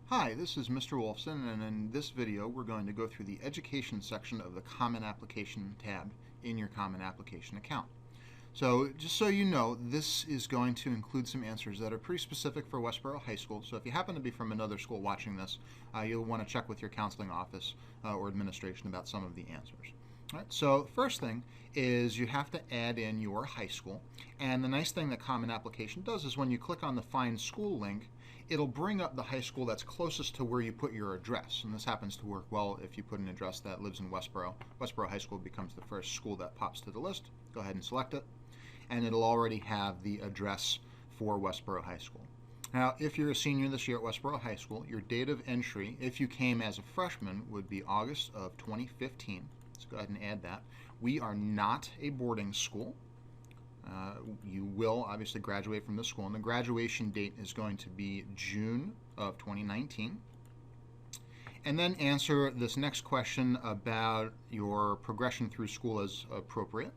Hi, this is Mr. Wolfson, and in this video we're going to go through the Education section of the Common Application tab in your Common Application account. So just so you know, this is going to include some answers that are pretty specific for Westboro High School. So if you happen to be from another school watching this, you'll want to check with your counseling office or administration about some of the answers. All right, so first thing is you have to add in your high school. And the nice thing that Common Application does is when you click on the Find School link, it'll bring up the high school that's closest to where you put your address. And this happens to work well if you put an address that lives in Westboro. Westboro High School becomes the first school that pops to the list. Go ahead and select it. And it'll already have the address for Westboro High School. Now, if you're a senior this year at Westboro High School, your date of entry, if you came as a freshman, would be August of 2015. So go ahead and add that. We are not a boarding school. You will obviously graduate from this school, and the graduation date is going to be June of 2019. And then answer this next question about your progression through school as appropriate.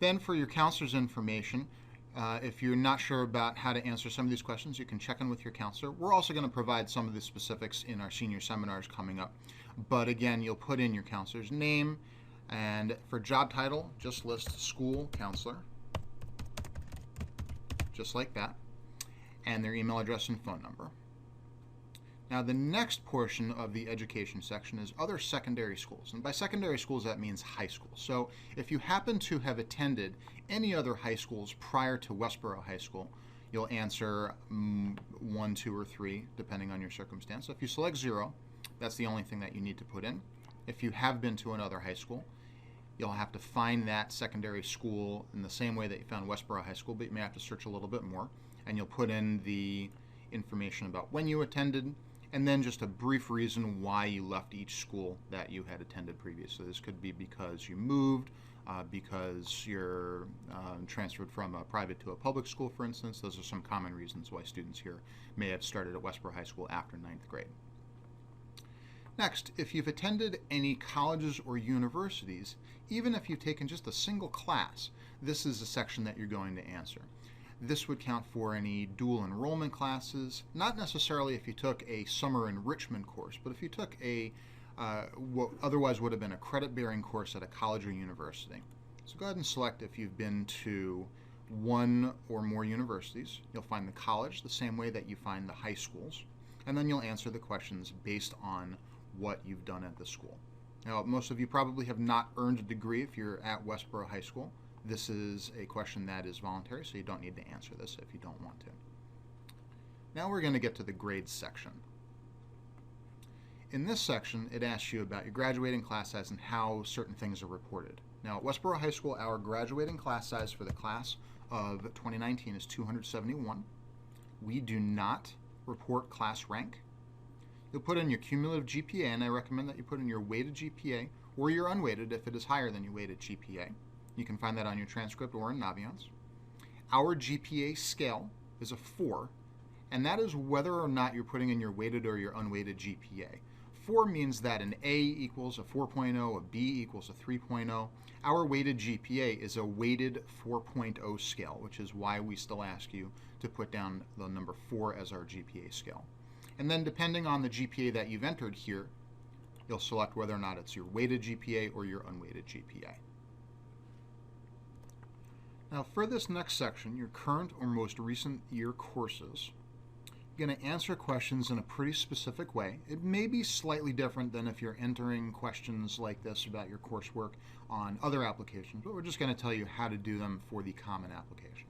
Then for your counselor's information, if you're not sure about how to answer some of these questions, you can check in with your counselor. We're also going to provide some of the specifics in our senior seminars coming up. But again, you'll put in your counselor's name, and for job title, just list school counselor, just like that, and their email address and phone number. Now, the next portion of the education section is other secondary schools. And by secondary schools, that means high school. So if you happen to have attended any other high schools prior to Westboro High School, you'll answer 1, 2, or 3, depending on your circumstance. So if you select 0, that's the only thing that you need to put in. If you have been to another high school, you'll have to find that secondary school in the same way that you found Westboro High School, but you may have to search a little bit more. And you'll put in the information about when you attended, and then just a brief reason why you left each school that you had attended previously. This could be because you moved, because you're transferred from a private to a public school, for instance. Those are some common reasons why students here may have started at Westboro High School after 9th grade. Next, if you've attended any colleges or universities, even if you've taken just a single class, this is a section that you're going to answer. This would count for any dual enrollment classes, not necessarily if you took a summer enrichment course, but if you took a what otherwise would have been a credit-bearing course at a college or university. So go ahead and select if you've been to one or more universities. You'll find the college the same way that you find the high schools, and then you'll answer the questions based on what you've done at the school. Now, most of you probably have not earned a degree if you're at Westboro High School. This is a question that is voluntary, so you don't need to answer this if you don't want to. Now we're going to get to the grades section. In this section, it asks you about your graduating class size and how certain things are reported. Now, at Westboro High School, our graduating class size for the class of 2019 is 271. We do not report class rank. You'll put in your cumulative GPA, and I recommend that you put in your weighted GPA or your unweighted if it is higher than your weighted GPA. You can find that on your transcript or in Naviance. Our GPA scale is a 4, and that is whether or not you're putting in your weighted or your unweighted GPA. 4 means that an A equals a 4.0, a B equals a 3.0. Our weighted GPA is a weighted 4.0 scale, which is why we still ask you to put down the number 4 as our GPA scale. And then depending on the GPA that you've entered here, you'll select whether or not it's your weighted GPA or your unweighted GPA. Now for this next section, your current or most recent year courses, you're going to answer questions in a pretty specific way. It may be slightly different than if you're entering questions like this about your coursework on other applications, but we're just going to tell you how to do them for the Common Application.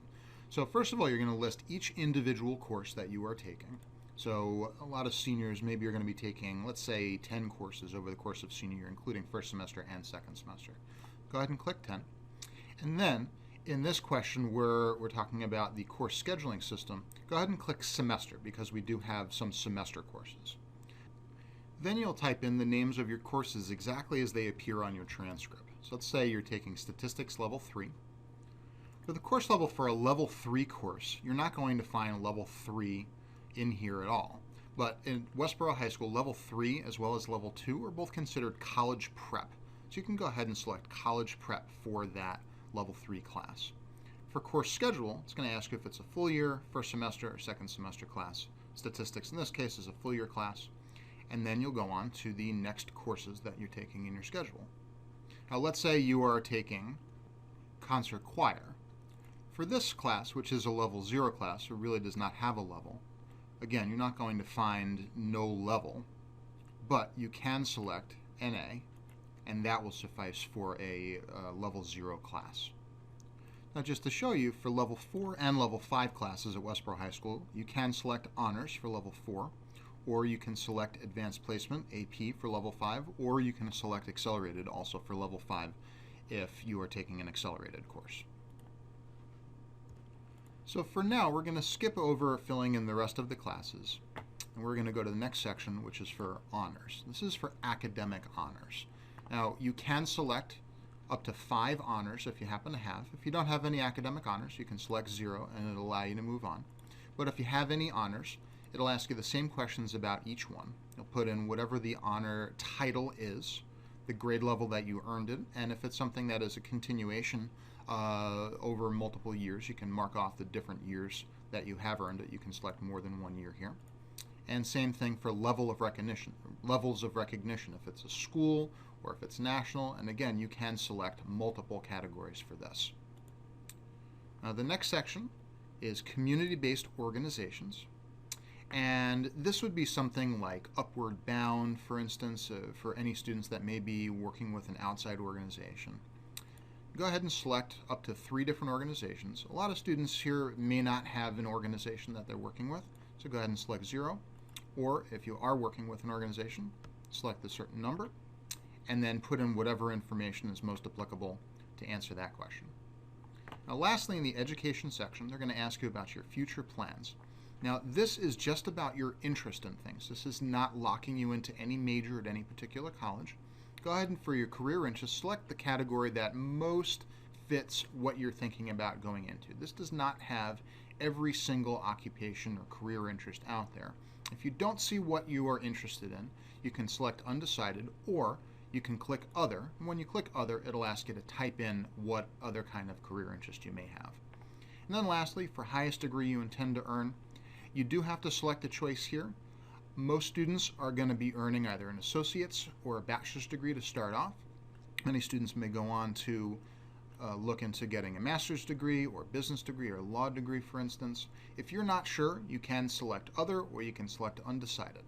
So first of all, you're going to list each individual course that you are taking. So a lot of seniors maybe are going to be taking, let's say, 10 courses over the course of senior year, including first semester and second semester. Go ahead and click 10. And then in this question, we're talking about the course scheduling system. Go ahead and click semester because we do have some semester courses. Then you'll type in the names of your courses exactly as they appear on your transcript. So let's say you're taking Statistics Level 3. For the course level for a Level 3 course, you're not going to find Level 3 in here at all. But in Westboro High School, Level 3 as well as Level 2 are both considered college prep. So you can go ahead and select college prep for that Level 3 class. For course schedule, it's going to ask you if it's a full year, first semester, or second semester class. Statistics in this case is a full year class, and then you'll go on to the next courses that you're taking in your schedule. Now let's say you are taking concert choir. For this class, which is a level 0 class, it really does not have a level. Again, you're not going to find no level, but you can select NA, and that will suffice for a level 0 class. Now just to show you, for level 4 and level 5 classes at Westboro High School, you can select honors for level 4, or you can select advanced placement, AP, for level 5, or you can select accelerated also for level 5 if you are taking an accelerated course. So for now, we're going to skip over filling in the rest of the classes, and we're going to go to the next section, which is for honors. This is for academic honors. Now, you can select up to 5 honors if you happen to have. If you don't have any academic honors, you can select 0 and it'll allow you to move on. But if you have any honors, it'll ask you the same questions about each one. You'll put in whatever the honor title is, the grade level that you earned it, and if it's something that is a continuation over multiple years, you can mark off the different years that you have earned it. You can select more than 1 year here. And same thing for levels of recognition, if it's a school or if it's national, and again, you can select multiple categories for this. Now the next section is community-based organizations, and this would be something like Upward Bound, for instance, for any students that may be working with an outside organization. Go ahead and select up to 3 different organizations. A lot of students here may not have an organization that they're working with, so go ahead and select 0. Or if you are working with an organization, select a certain number, and then put in whatever information is most applicable to answer that question. Now lastly, in the education section, they're going to ask you about your future plans. Now this is just about your interest in things. This is not locking you into any major at any particular college. Go ahead and for your career interest, select the category that most fits what you're thinking about going into. This does not have every single occupation or career interest out there. If you don't see what you are interested in, you can select undecided, or you can click other. And when you click other, it'll ask you to type in what other kind of career interest you may have. And then lastly, for highest degree you intend to earn, you do have to select a choice here. Most students are going to be earning either an associate's or a bachelor's degree to start off. Many students may go on to look into getting a master's degree or business degree or law degree, for instance. If you're not sure, you can select other, or you can select undecided.